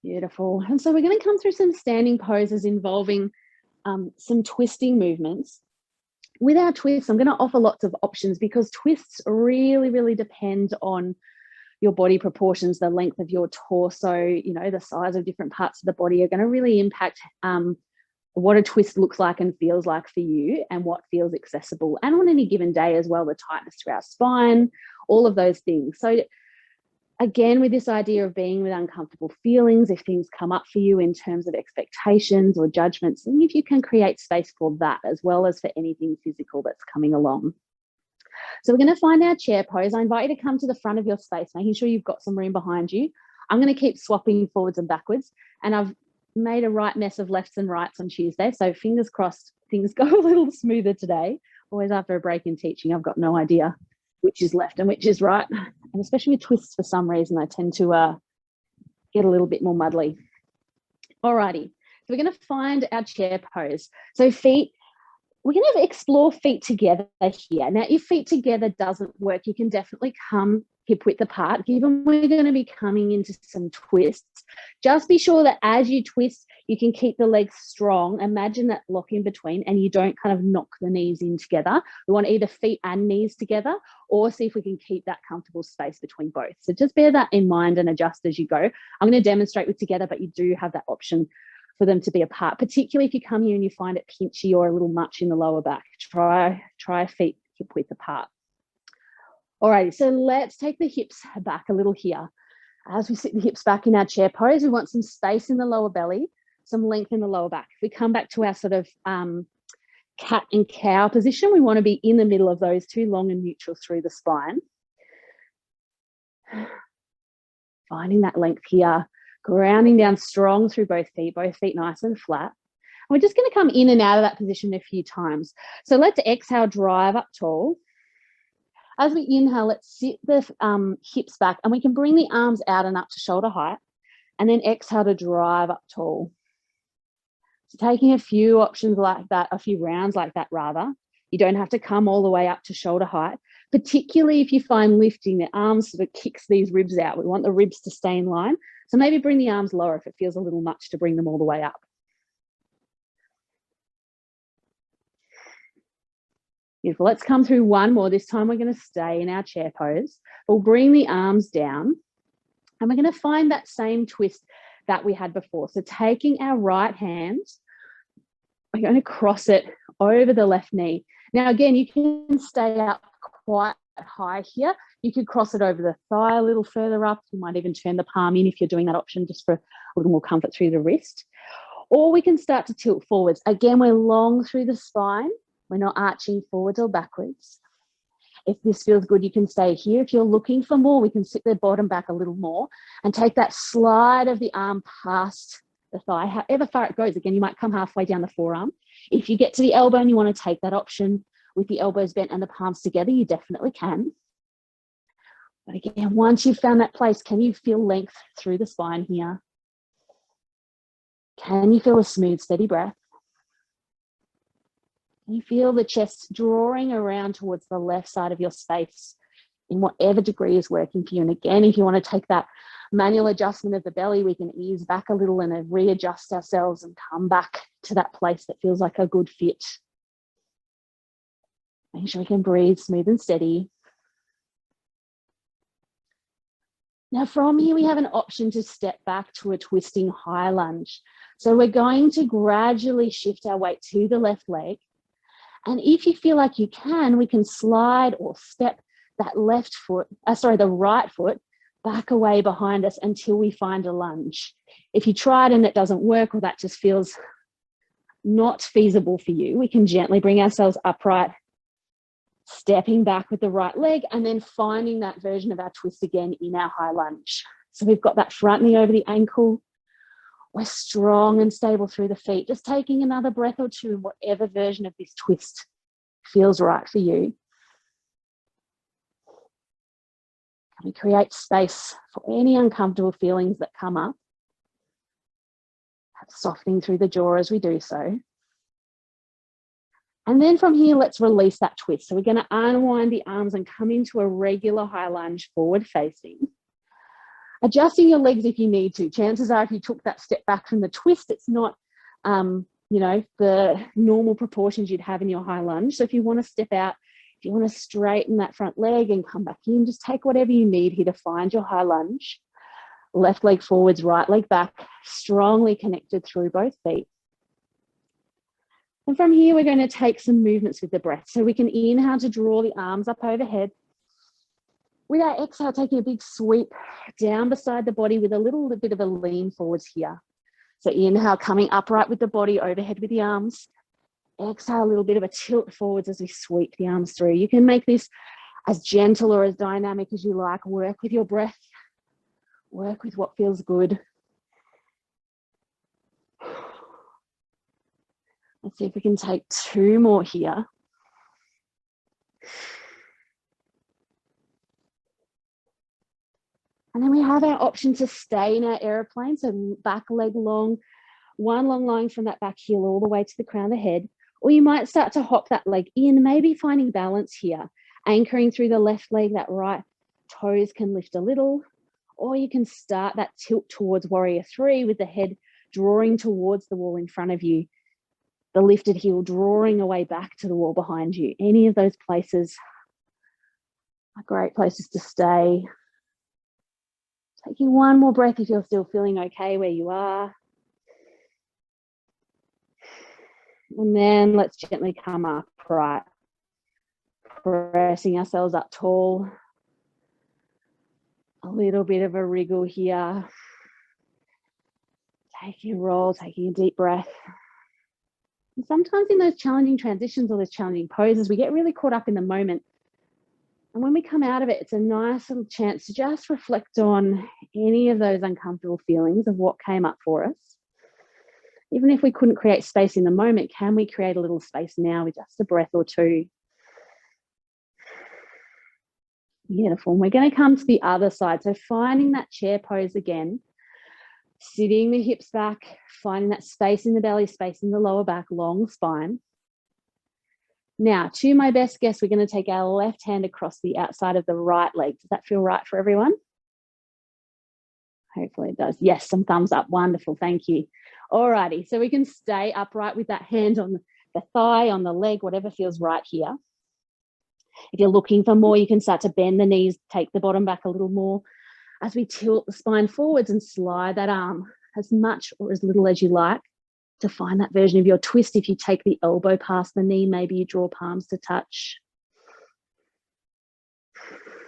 Beautiful. And so we're going to come through some standing poses involving some twisting movements. With our twists, I'm going to offer lots of options because twists really, really depend on your body proportions, the length of your torso, you know, the size of different parts of the body are going to really impact what a twist looks like and feels like for you and what feels accessible. And on any given day as well, the tightness to our spine, all of those things. So again, with this idea of being with uncomfortable feelings, if things come up for you in terms of expectations or judgments, and if you can create space for that as well as for anything physical that's coming along. So we're going to find our chair pose. I invite you to come to the front of your space, making sure you've got some room behind you. I'm going to keep swapping forwards and backwards, and I've made a right mess of lefts and rights on Tuesday, so fingers crossed things go a little smoother today. Always after a break in teaching, I've got no idea which is left and which is right. And especially with twists, for some reason, I tend to get a little bit more muddly. Alrighty, so we're going to find our chair pose. So feet, we're going to explore feet together here. Now, if feet together doesn't work, you can definitely come hip width apart. Given we're going to be coming into some twists, just be sure that as you twist, you can keep the legs strong. Imagine that lock in between and you don't kind of knock the knees in together. We want either feet and knees together, or see if we can keep that comfortable space between both. So just bear that in mind and adjust as you go. I'm going to demonstrate with together, but you do have that option for them to be apart, particularly if you come here and you find it pinchy or a little much in the lower back. Try feet hip width apart. Alrighty, so let's take the hips back a little here. As we sit the hips back in our chair pose, we want some space in the lower belly, some length in the lower back. If we come back to our sort of cat and cow position. We want to be in the middle of those two, long and neutral through the spine. Finding that length here, grounding down strong through both feet nice and flat. And we're just going to come in and out of that position a few times. So let's exhale, drive up tall. As we inhale, let's sit the hips back, and we can bring the arms out and up to shoulder height, and then exhale to drive up tall. So taking a few options like that, a few rounds like that rather. You don't have to come all the way up to shoulder height, particularly if you find lifting the arms sort of kicks these ribs out. We want the ribs to stay in line. So maybe bring the arms lower if it feels a little much to bring them all the way up. Beautiful. Let's come through one more. This time we're going to stay in our chair pose. We'll bring the arms down, and we're going to find that same twist that we had before. So taking our right hand, we're going to cross it over the left knee. Now, again, you can stay up quite high here. You could cross it over the thigh a little further up. You might even turn the palm in if you're doing that option, just for a little more comfort through the wrist. Or we can start to tilt forwards. Again, we're long through the spine. We're not arching forwards or backwards. If this feels good, you can stay here. If you're looking for more, we can sit the bottom back a little more and take that slide of the arm past the thigh, however far it goes. Again, you might come halfway down the forearm. If you get to the elbow and you want to take that option with the elbows bent and the palms together, you definitely can. But again, once you've found that place, can you feel length through the spine here? Can you feel a smooth, steady breath? Can you feel the chest drawing around towards the left side of your space in whatever degree is working for you? And again, if you want to take that manual adjustment of the belly, we can ease back a little and readjust ourselves and come back to that place that feels like a good fit. Make sure we can breathe smooth and steady. Now from here, we have an option to step back to a twisting high lunge. So we're going to gradually shift our weight to the left leg. And if you feel like you can, we can slide or step that the right foot back away behind us until we find a lunge. If you try it and it doesn't work, or that just feels not feasible for you, we can gently bring ourselves upright, stepping back with the right leg, and then finding that version of our twist again in our high lunge. So we've got that front knee over the ankle. We're strong and stable through the feet. Just taking another breath or two in whatever version of this twist feels right for you. Can we create space for any uncomfortable feelings that come up? Softening through the jaw as we do so. And then from here, let's release that twist. So we're going to unwind the arms and come into a regular high lunge, forward facing. Adjusting your legs if you need to. Chances are if you took that step back from the twist, it's not, the normal proportions you'd have in your high lunge. So if you want to step out, if you want to straighten that front leg and come back in, just take whatever you need here to find your high lunge. Left leg forwards, right leg back, strongly connected through both feet. And from here, we're going to take some movements with the breath. So we can inhale to draw the arms up overhead. With our exhale, taking a big sweep down beside the body with a little bit of a lean forwards here. So inhale, coming upright with the body, overhead with the arms. Exhale, a little bit of a tilt forwards as we sweep the arms through. You can make this as gentle or as dynamic as you like. Work with your breath. Work with what feels good. Let's see if we can take two more here. And then we have our option to stay in our aeroplane. So back leg long, one long line from that back heel all the way to the crown of the head. Or you might start to hop that leg in, maybe finding balance here. Anchoring through the left leg, that right toes can lift a little. Or you can start that tilt towards warrior three with the head drawing towards the wall in front of you. The lifted heel drawing away back to the wall behind you. Any of those places are great places to stay. Taking one more breath if you're still feeling okay where you are. And then let's gently come upright, pressing ourselves up tall. A little bit of a wriggle here. Taking a roll, taking a deep breath. Sometimes in those challenging transitions or those challenging poses, we get really caught up in the moment. And when we come out of it, it's a nice little chance to just reflect on any of those uncomfortable feelings of what came up for us. Even if we couldn't create space in the moment, can we create a little space now with just a breath or two? Beautiful. And we're going to come to the other side. So finding that chair pose again, sitting the hips back, finding that space in the belly, space in the lower back, long spine. Now, to my best guess, we're going to take our left hand across the outside of the right leg. Does that feel right for everyone? Hopefully it does. Yes, some thumbs up. Wonderful. Thank you. All righty. So we can stay upright with that hand on the thigh, on the leg, whatever feels right here. If you're looking for more, you can start to bend the knees, take the bottom back a little more as we tilt the spine forwards and slide that arm as much or as little as you like to find that version of your twist. If you take the elbow past the knee, maybe you draw palms to touch.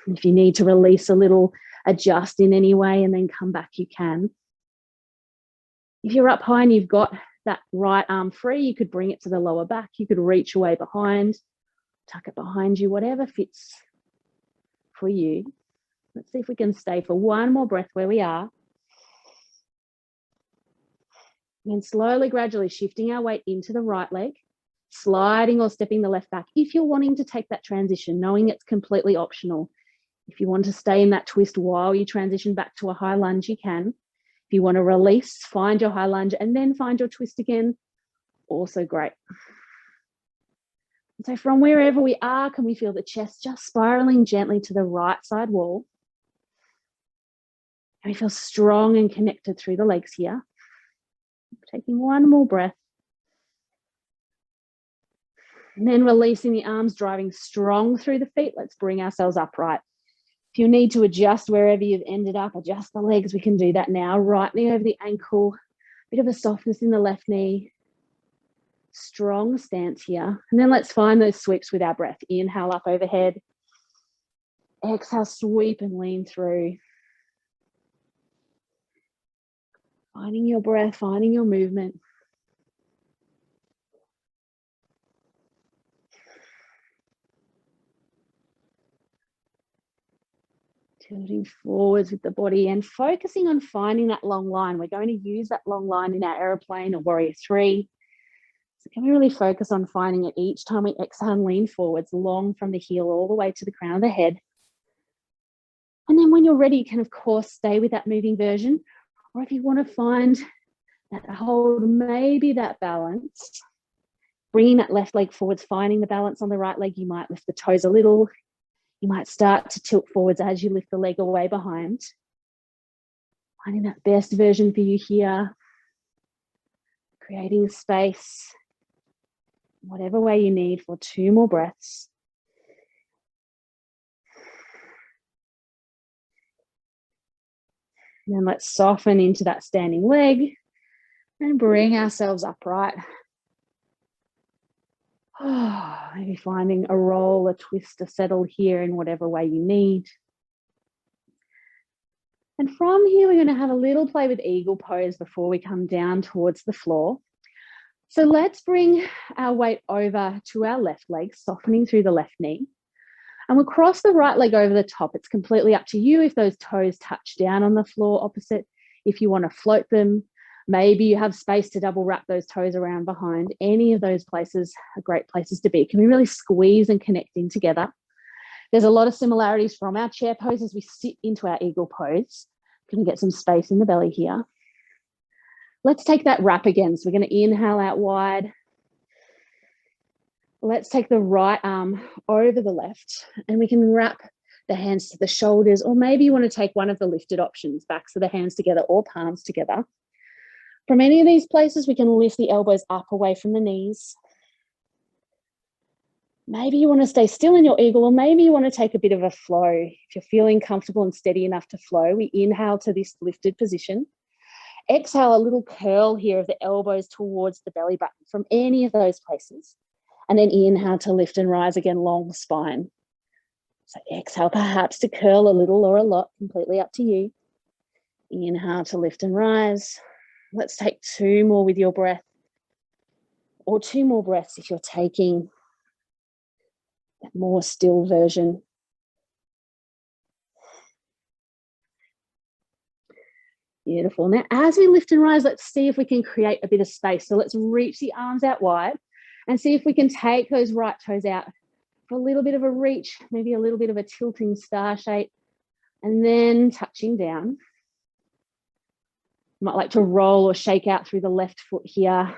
If you need to release a little, adjust in any way and then come back, you can. If you're up high and you've got that right arm free, you could bring it to the lower back. You could reach away behind, tuck it behind you, whatever fits for you. Let's see if we can stay for one more breath where we are. And slowly, gradually shifting our weight into the right leg, sliding or stepping the left back. If you're wanting to take that transition, knowing it's completely optional. If you want to stay in that twist while you transition back to a high lunge, you can. If you want to release, find your high lunge and then find your twist again, also great. So from wherever we are, can we feel the chest just spiraling gently to the right side wall? And we feel strong and connected through the legs here. Taking one more breath. And then releasing the arms, driving strong through the feet. Let's bring ourselves upright. If you need to adjust wherever you've ended up, adjust the legs, we can do that now. Right knee over the ankle, bit of a softness in the left knee. Strong stance here. And then let's find those sweeps with our breath. Inhale up overhead. Exhale, sweep and lean through. Finding your breath, finding your movement. Tilting forwards with the body and focusing on finding that long line. We're going to use that long line in our aeroplane or warrior three. So can we really focus on finding it each time we exhale and lean forwards, long from the heel all the way to the crown of the head. And then when you're ready, you can, of course, stay with that moving version. Or if you want to find that hold, maybe that balance, bringing that left leg forwards, finding the balance on the right leg, you might lift the toes a little. You might start to tilt forwards as you lift the leg away behind. Finding that best version for you here. Creating space, whatever way you need for two more breaths. And then let's soften into that standing leg and bring ourselves upright. Maybe finding a roll, a twist, a settle here in whatever way you need. And from here, we're going to have a little play with eagle pose before we come down towards the floor. So let's bring our weight over to our left leg, softening through the left knee. And we'll cross the right leg over the top. It's completely up to you if those toes touch down on the floor opposite. If you want to float them, maybe you have space to double wrap those toes around behind. Any of those places are great places to be. Can we really squeeze and connect in together? There's a lot of similarities from our chair pose as we sit into our eagle pose. Can we get some space in the belly here? Let's take that wrap again. So we're going to inhale out wide. Let's take the right arm over the left and we can wrap the hands to the shoulders, or maybe you want to take one of the lifted options, backs of the hands together or palms together. From any of these places, we can lift the elbows up away from the knees. Maybe you want to stay still in your eagle, or maybe you want to take a bit of a flow. If you're feeling comfortable and steady enough to flow, we inhale to this lifted position. Exhale, a little curl here of the elbows towards the belly button from any of those places. And then inhale to lift and rise again, long spine. So exhale perhaps to curl a little or a lot, completely up to you. Inhale to lift and rise. Let's take two more with your breath. or 2 more breaths if you're taking a more still version. Beautiful. Now, as we lift and rise, let's see if we can create a bit of space. So let's reach the arms out wide and see if we can take those right toes out for a little bit of a reach, maybe a little bit of a tilting star shape, and then touching down. You might like to roll or shake out through the left foot here.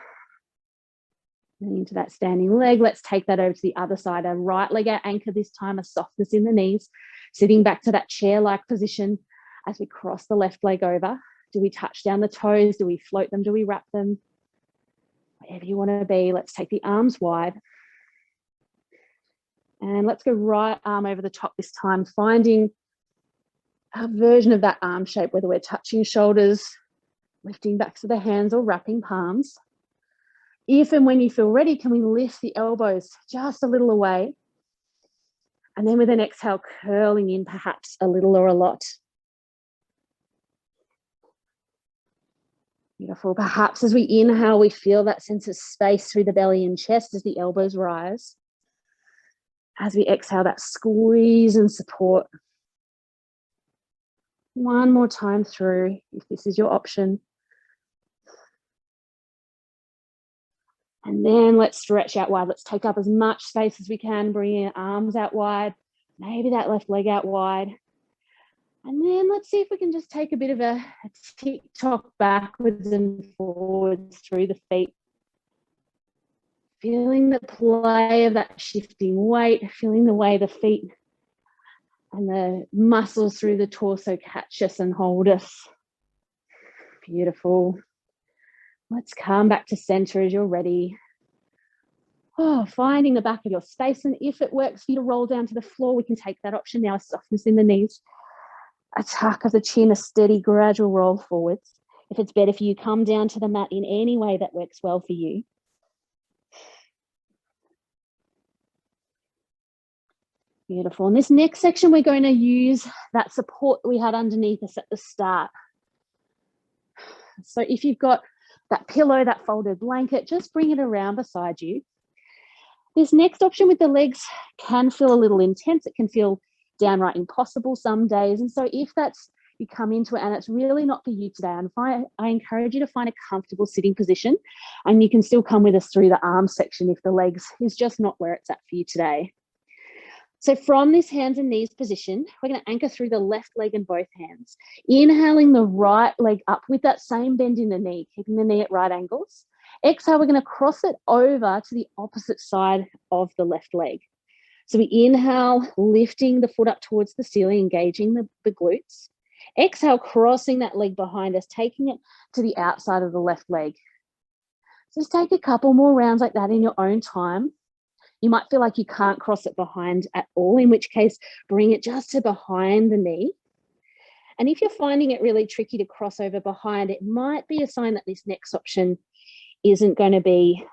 And into that standing leg. Let's take that over to the other side. A right leg out anchor this time, a softness in the knees, sitting back to that chair-like position as we cross the left leg over. Do we touch down the toes? Do we float them? Do we wrap them? Wherever you want to be, let's take the arms wide. And let's go right arm over the top this time, finding a version of that arm shape, whether we're touching shoulders, lifting back to the hands or wrapping palms. If and when you feel ready, can we lift the elbows just a little away? And then with an exhale, curling in perhaps a little or a lot. Beautiful. Perhaps as we inhale, we feel that sense of space through the belly and chest as the elbows rise. As we exhale, that squeeze and support. One more time through, if this is your option. And then let's stretch out wide. Let's take up as much space as we can, bringing our arms out wide, maybe that left leg out wide. And then let's see if we can just take a bit of a tick-tock backwards and forwards through the feet. Feeling the play of that shifting weight, feeling the way the feet and the muscles through the torso catch us and hold us. Beautiful. Let's come back to center as you're ready. Oh, finding the back of your space. And if it works for you to roll down to the floor, we can take that option now. Softness in the knees. A tuck of the chin, a steady gradual roll forwards. If it's better for you, come down to the mat in any way that works well for you. Beautiful. In this next section, we're going to use that support that we had underneath us at the start. So if you've got that pillow, that folded blanket, just bring it around beside you. This next option with the legs can feel a little intense. It can feel downright impossible some days. And so if that's, you come into it and it's really not for you today, I encourage you to find a comfortable sitting position, and you can still come with us through the arms section if the legs is just not where it's at for you today. So from this hands and knees position, we're going to anchor through the left leg and both hands, inhaling the right leg up with that same bend in the knee, keeping the knee at right angles. Exhale, we're going to cross it over to the opposite side of the left leg. So we inhale, lifting the foot up towards the ceiling, engaging the glutes. Exhale, crossing that leg behind us, taking it to the outside of the left leg. So just take a couple more rounds like that in your own time. You might feel like you can't cross it behind at all, in which case bring it just to behind the knee. And if you're finding it really tricky to cross over behind, it might be a sign that this next option isn't going to be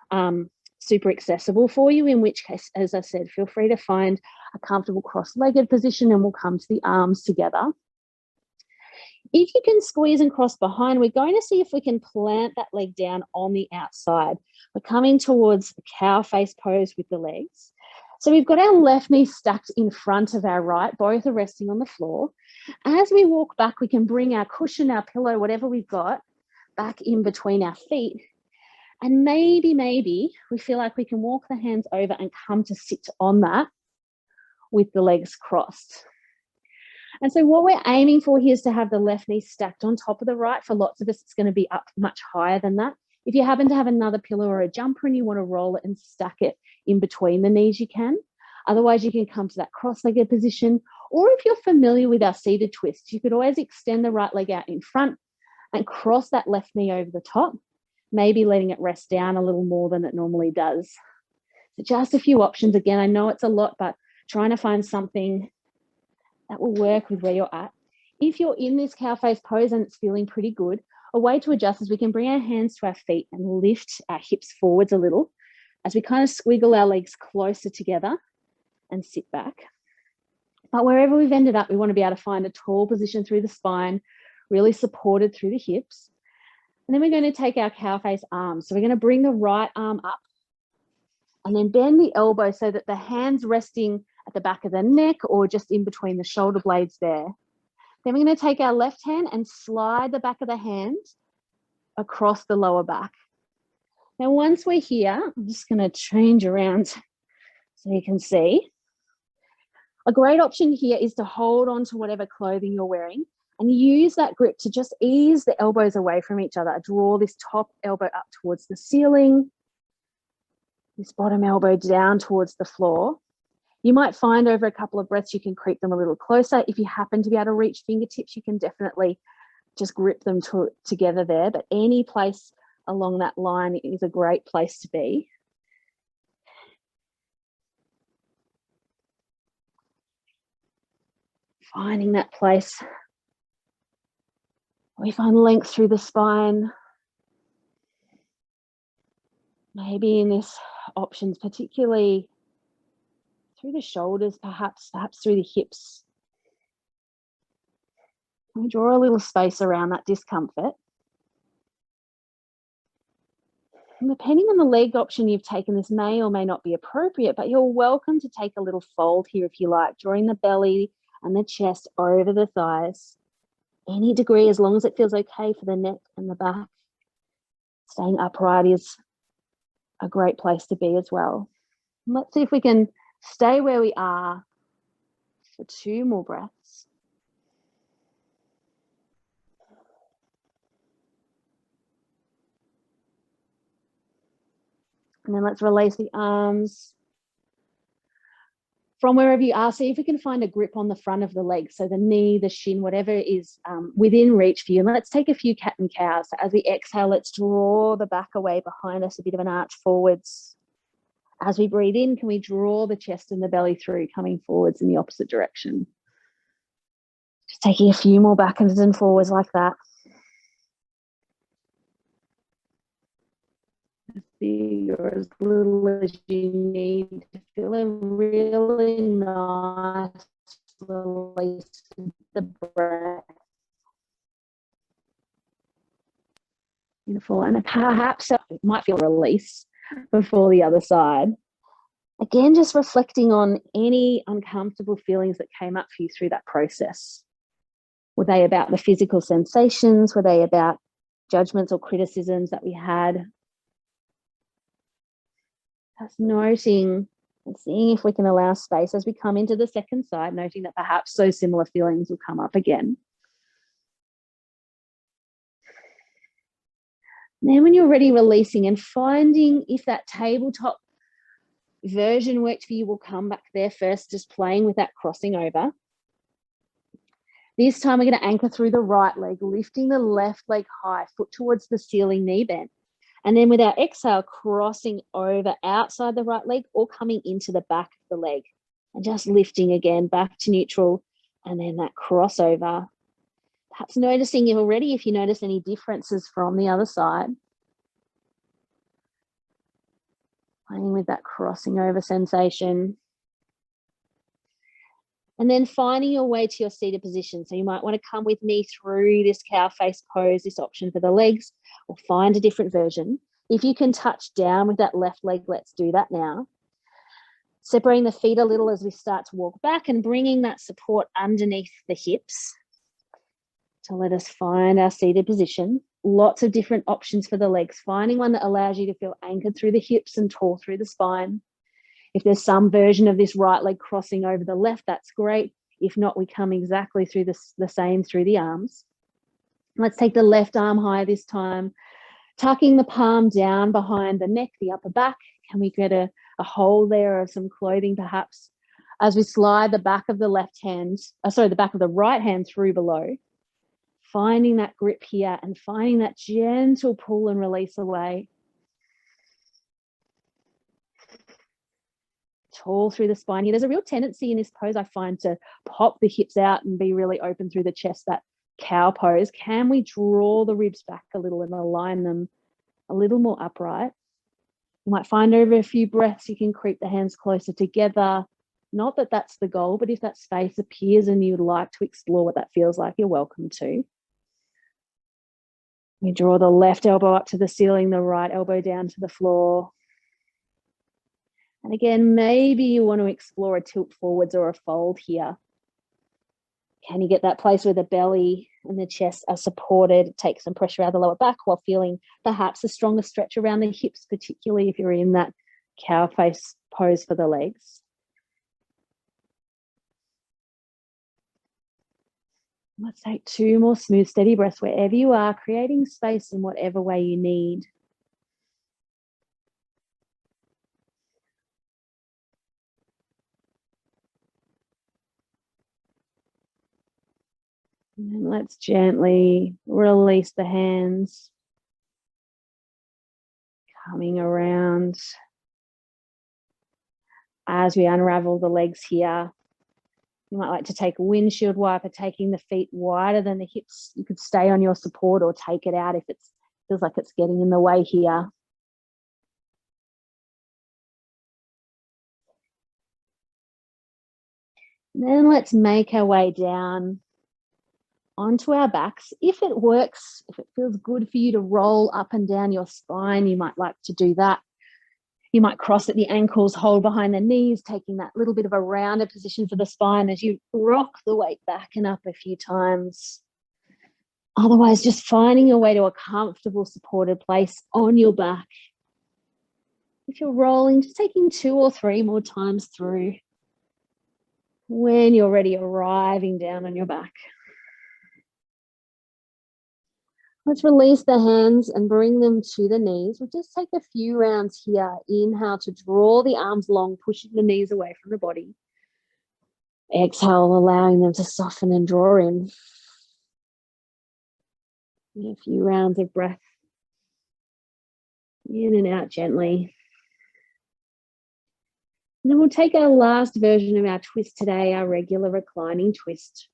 super accessible for you, in which case, as I said, feel free to find a comfortable cross-legged position and we'll come to the arms together. If you can squeeze and cross behind, we're going to see if we can plant that leg down on the outside. We're coming towards the cow face pose with the legs. So we've got our left knee stacked in front of our right, both are resting on the floor. As we walk back, we can bring our cushion, our pillow, whatever we've got, back in between our feet. And maybe we feel like we can walk the hands over and come to sit on that with the legs crossed. And so what we're aiming for here is to have the left knee stacked on top of the right. For lots of us, it's going to be up much higher than that. If you happen to have another pillow or a jumper and you want to roll it and stack it in between the knees, you can. Otherwise, you can come to that cross-legged position. Or if you're familiar with our seated twist, you could always extend the right leg out in front and cross that left knee over the top, maybe letting it rest down a little more than it normally does. So just a few options. Again, I know it's a lot, but trying to find something that will work with where you're at. If you're in this cow face pose and it's feeling pretty good, a way to adjust is we can bring our hands to our feet and lift our hips forwards a little as we kind of squiggle our legs closer together and sit back. But wherever we've ended up, we want to be able to find a tall position through the spine, really supported through the hips. And then we're going to take our cow face arms. So we're going to bring the right arm up And then bend the elbow so that the hand's resting at the back of the neck or just in between the shoulder blades there. Then we're going to take our left hand and slide the back of the hand across the lower back. Now, once we're here, I'm just going to change around so you can see. A great option here is to hold on to whatever clothing you're wearing and use that grip to just ease the elbows away from each other. Draw this top elbow up towards the ceiling, this bottom elbow down towards the floor. You might find over a couple of breaths you can creep them a little closer. If you happen to be able to reach fingertips, you can definitely just grip them together there. But any place along that line is a great place to be. Finding that place. We find length through the spine. Maybe in this options, particularly through the shoulders, perhaps through the hips. We draw a little space around that discomfort. And depending on the leg option you've taken, this may or may not be appropriate, but you're welcome to take a little fold here if you like, drawing the belly and the chest over the thighs. Any degree, as long as it feels okay for the neck and the back. Staying upright is a great place to be as well. And let's see if we can stay where we are for 2 more breaths. And then let's release the arms from wherever you are. See if we can find a grip on the front of the leg. So the knee, the shin, whatever is within reach for you. And let's take a few cat and cows. So as we exhale, let's draw the back away behind us, a bit of an arch forwards. As we breathe in, can we draw the chest and the belly through, coming forwards in the opposite direction? Just taking a few more backwards and forwards like that. You're as little as you need to feel a really nice release of the breath. Beautiful. And perhaps it might feel a release before the other side. Again, just reflecting on any uncomfortable feelings that came up for you through that process. Were they about the physical sensations? Were they about judgments or criticisms that we had? Just noting and seeing if we can allow space as we come into the second side, noting that perhaps those similar feelings will come up again. And then when you're ready, releasing and finding if that tabletop version worked for you, we'll come back there first, just playing with that crossing over. This time we're going to anchor through the right leg, lifting the left leg high, foot towards the ceiling, knee bend. And then with our exhale, crossing over outside the right leg or coming into the back of the leg. And just lifting again back to neutral. And then that crossover. Perhaps noticing already if you notice any differences from the other side. Playing with that crossing over sensation. And then finding your way to your seated position. So you might want to come with me through this cow face pose, this option for the legs, or find a different version. If you can touch down with that left leg, let's do that now. Separating the feet a little as we start to walk back and bringing that support underneath the hips to let us find our seated position. Lots of different options for the legs. Finding one that allows you to feel anchored through the hips and tall through the spine. If there's some version of this right leg crossing over the left, that's great. If not, we come exactly through the same through the arms. Let's take the left arm high this time, tucking the palm down behind the neck, the upper back. Can we get a hold there of some clothing perhaps? As we slide the back of the the back of the right hand through below, finding that grip here and finding that gentle pull and release away. Tall through the spine here. There's a real tendency in this pose, I find, to pop the hips out and be really open through the chest, that cow pose. Can we draw the ribs back a little and align them a little more upright? You might find over a few breaths you can creep the hands closer together. Not that that's the goal, but if that space appears and you'd like to explore what that feels like, you're welcome to. We draw the left elbow up to the ceiling, the right elbow down to the floor. And again, maybe you want to explore a tilt forwards or a fold here. Can you get that place where the belly and the chest are supported? Take some pressure out of the lower back while feeling perhaps a stronger stretch around the hips, particularly if you're in that cow face pose for the legs. Let's take 2 more smooth, steady breaths wherever you are, creating space in whatever way you need. And let's gently release the hands, coming around as we unravel the legs here. You might like to take a windshield wiper, taking the feet wider than the hips. You could stay on your support or take it out if it feels like it's getting in the way here. And then let's make our way down onto our backs. If it works, if it feels good for you to roll up and down your spine, you might like to do that. You might cross at the ankles, hold behind the knees, taking that little bit of a rounded position for the spine as you rock the weight back and up a few times. Otherwise, just finding your way to a comfortable, supported place on your back. If you're rolling, just taking 2 or 3 more times through. When you're ready, arriving down on your back. Let's release the hands and bring them to the knees. We'll just take a few rounds here. Inhale to draw the arms long, pushing the knees away from the body. Exhale, allowing them to soften and draw in. And a few rounds of breath in and out gently. And then we'll take our last version of our twist today, our regular reclining twist.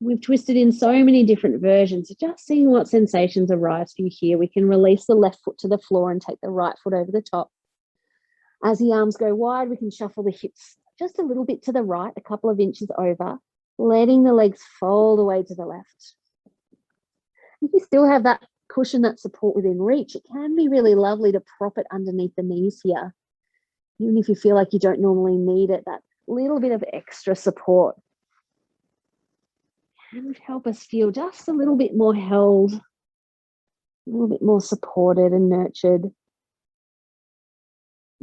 We've twisted in so many different versions. So just seeing what sensations arise for you here. We can release the left foot to the floor and take the right foot over the top. As the arms go wide, we can shuffle the hips just a little bit to the right, a couple of inches over, letting the legs fold away to the left. If you still have that cushion, that support within reach, it can be really lovely to prop it underneath the knees here. Even if you feel like you don't normally need it, that little bit of extra support can help us feel just a little bit more held, a little bit more supported and nurtured.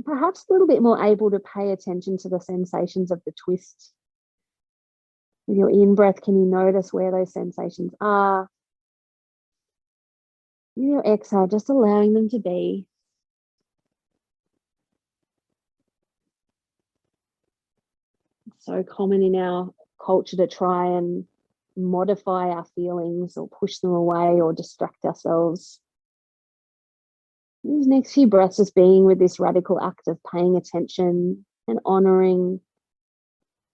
Perhaps a little bit more able to pay attention to the sensations of the twist. With your in-breath, can you notice where those sensations are? With your exhale, just allowing them to be. It's so common in our culture to try and modify our feelings or push them away or distract ourselves. These next few breaths, just being with this radical act of paying attention and honoring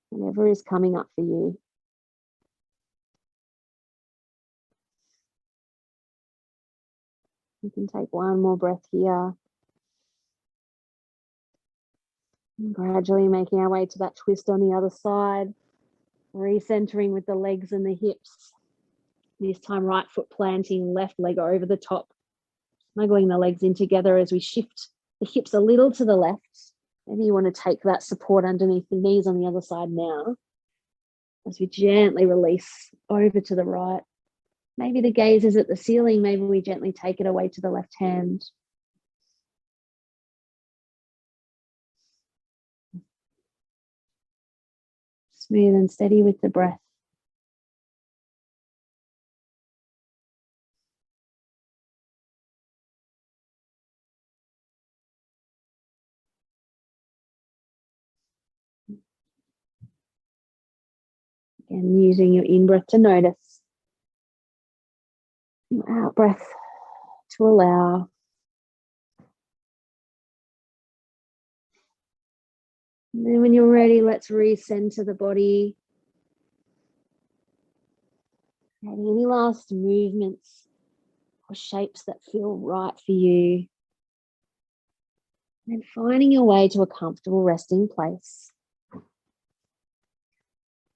whatever is coming up for you. You can take 1 more breath here. And gradually making our way to that twist on the other side. Recentering with the legs and the hips. This time, right foot planting, left leg over the top. Snuggling the legs in together as we shift the hips a little to the left. Maybe you want to take that support underneath the knees on the other side now. As we gently release over to the right. Maybe the gaze is at the ceiling. Maybe we gently take it away to the left hand. Smooth and steady with the breath. Again, using your in-breath to notice. Your out-breath to allow. And then when you're ready, let's recenter the body. Creating any last movements or shapes that feel right for you. And finding your way to a comfortable resting place.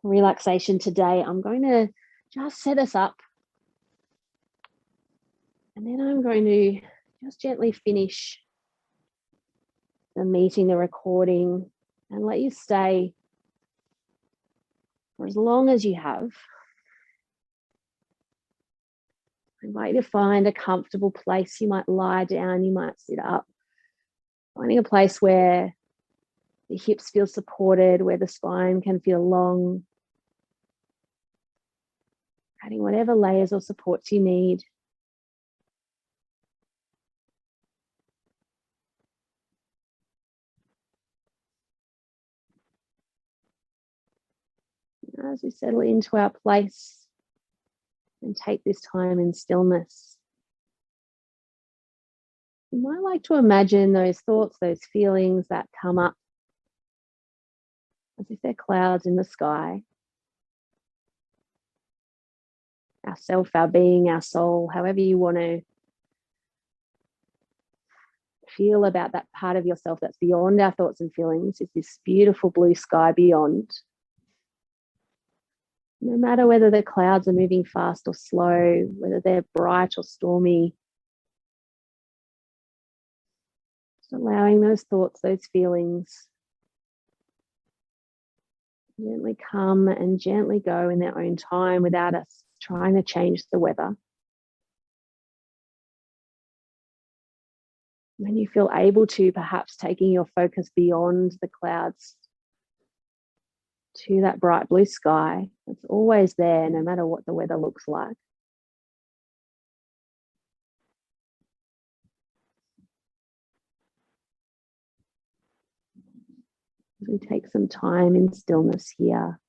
Relaxation today, I'm going to just set us up. And then I'm going to just gently finish the meeting, the recording, and let you stay for as long as you have. I invite you to find a comfortable place. You might lie down, you might sit up. Finding a place where the hips feel supported, where the spine can feel long. Adding whatever layers or supports you need. As we settle into our place and take this time in stillness, you might like to imagine those thoughts, those feelings that come up as if they're clouds in the sky. Our self, our being, our soul, however you want to feel about that part of yourself that's beyond our thoughts and feelings, is this beautiful blue sky beyond. No matter whether the clouds are moving fast or slow, whether they're bright or stormy, just allowing those thoughts, those feelings, gently come and gently go in their own time without us trying to change the weather. When you feel able to, perhaps taking your focus beyond the clouds to that bright blue sky. It's always there, no matter what the weather looks like. We take some time in stillness here.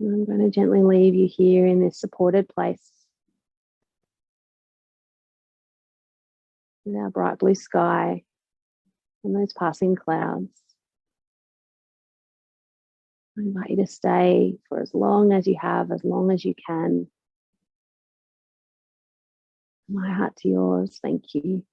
And I'm going to gently leave you here in this supported place with our bright blue sky and those passing clouds. I invite you to stay for as long as you have, as long as you can. My heart to yours. Thank you.